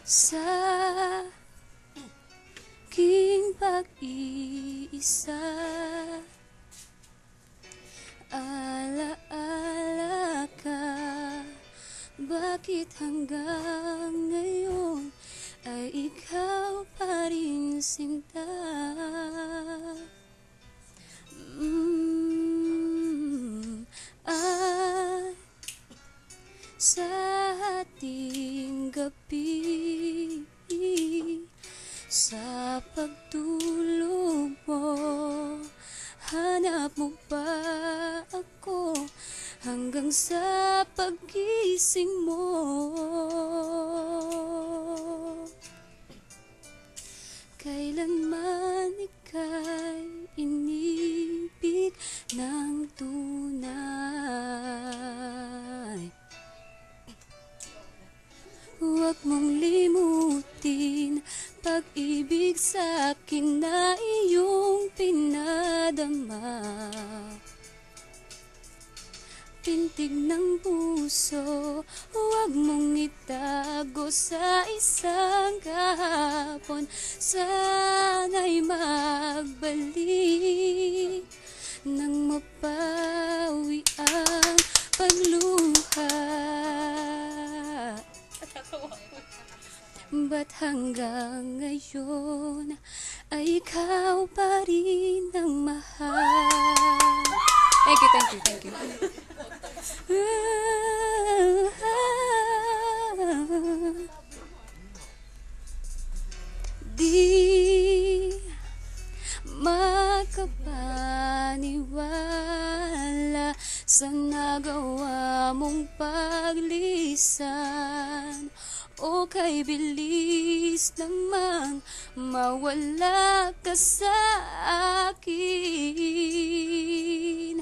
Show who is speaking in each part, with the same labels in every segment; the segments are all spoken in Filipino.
Speaker 1: Sa aking pag-iisa, alaala ka. Bakit hanggang ngayon ay ikaw pa rin sinta? At sa ating gabi, sa pagtulog mo, hanap mo ba ako hanggang sa paggising mo? Kailanman ika'y inibig ng tunay, huwag mong limutin pag-ibig sa akin na iyong pinadama. Pintig ng puso, huwag mong itago sa isang kahapon. Sana'y magbalik nang mapawi ang pagluha. Ba't hanggang ngayon ay ikaw pa rin ang mahal? Thank you, thank you, thank you. Di makapaniwala sa nagawa mong paglisan. O kay bilis namang mawala ka sa akin.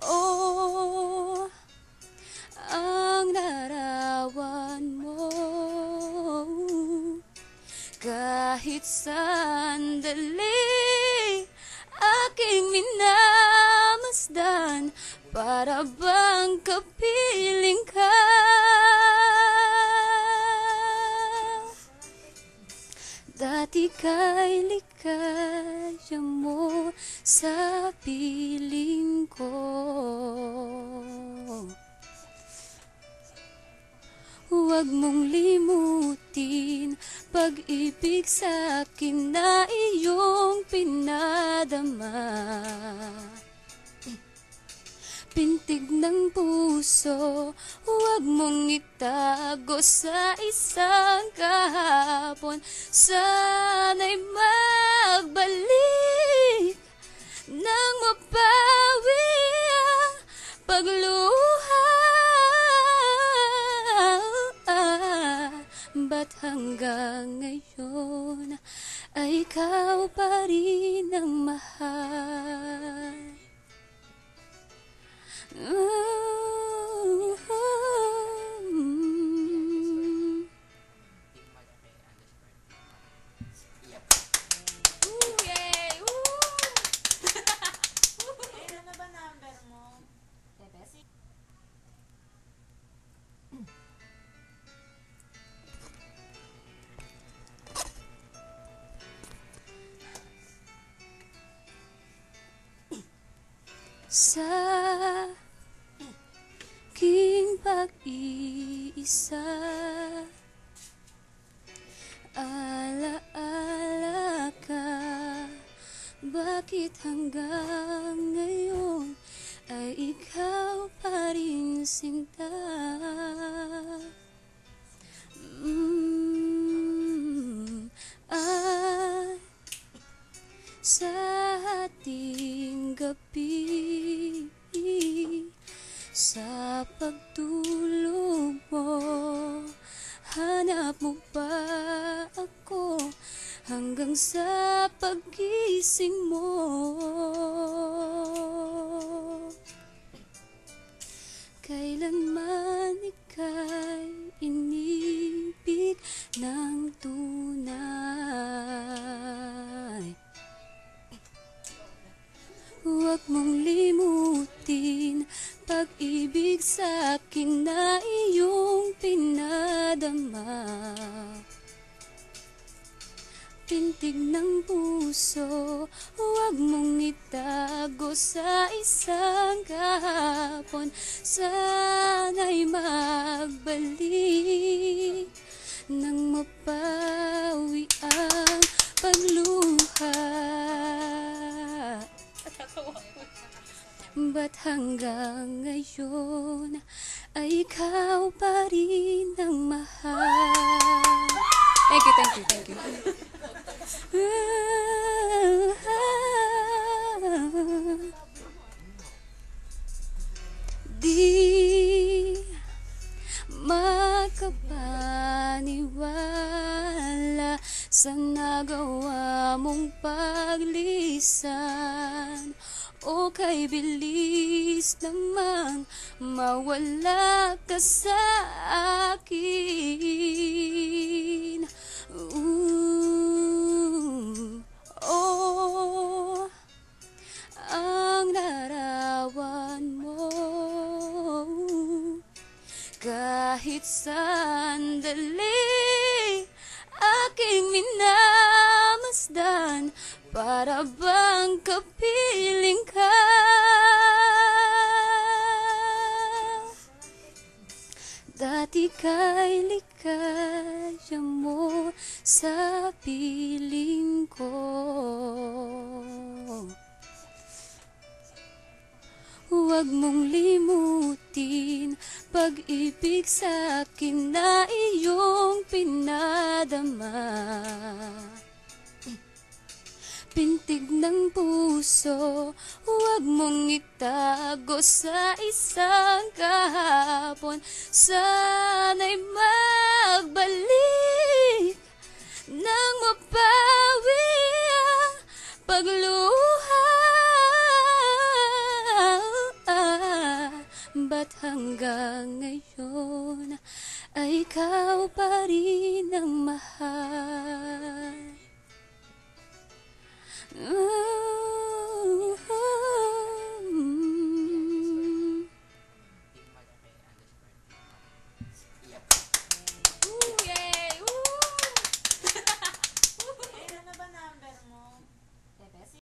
Speaker 1: Oh, ang larawan mo, kahit sandali aking minamasdan, para bang kapiling ka. Dati kay likaya mo sa piling ko, huwag mong limutin pag-ibig sa akin na iyong pinadama. Pintig ng puso, huwag mong itago sa isang kahapon. Sana'y magbalik nang mapawi ang pagluha. Ba't hanggang ngayon ay ikaw pa rin ang mahal? Sa aking pag-iisa, alaala ka. Bakit hanggang ngayon ay ikaw pa rin sinta? At sa ating gabi, sa pagtulog mo, hanap mo ba ako hanggang sa paggising mo? Kailanman ika'y inibig ng tunay, huwag mong limutin pag-ibig sa akin na iyong pinadama. Pintig ng puso, huwag mong itago sa isang kahapon. Sana'y magbalik nang mapawi ang pagluha. Ba't hanggang ngayon ay ikaw pa rin ang mahal? Thank you, thank you, thank you. Di makapaniwala sa nagawa mong paglisan. O kay bilis namang mawala ka sa akin. Oh, ang larawan mo kahit sandali aking minamasdan, para bang kapiling ka. Dati kay likaya mo sa piling ko. Huwag mong limutin pag-ibig sa akin na iyong pinadama. Pintig ng puso, huwag mong itago sa isang kahapon. Sana'y magbalik nang mapawi ang pagluha. Ba't hanggang ngayon ay ikaw pa rin ang mahal?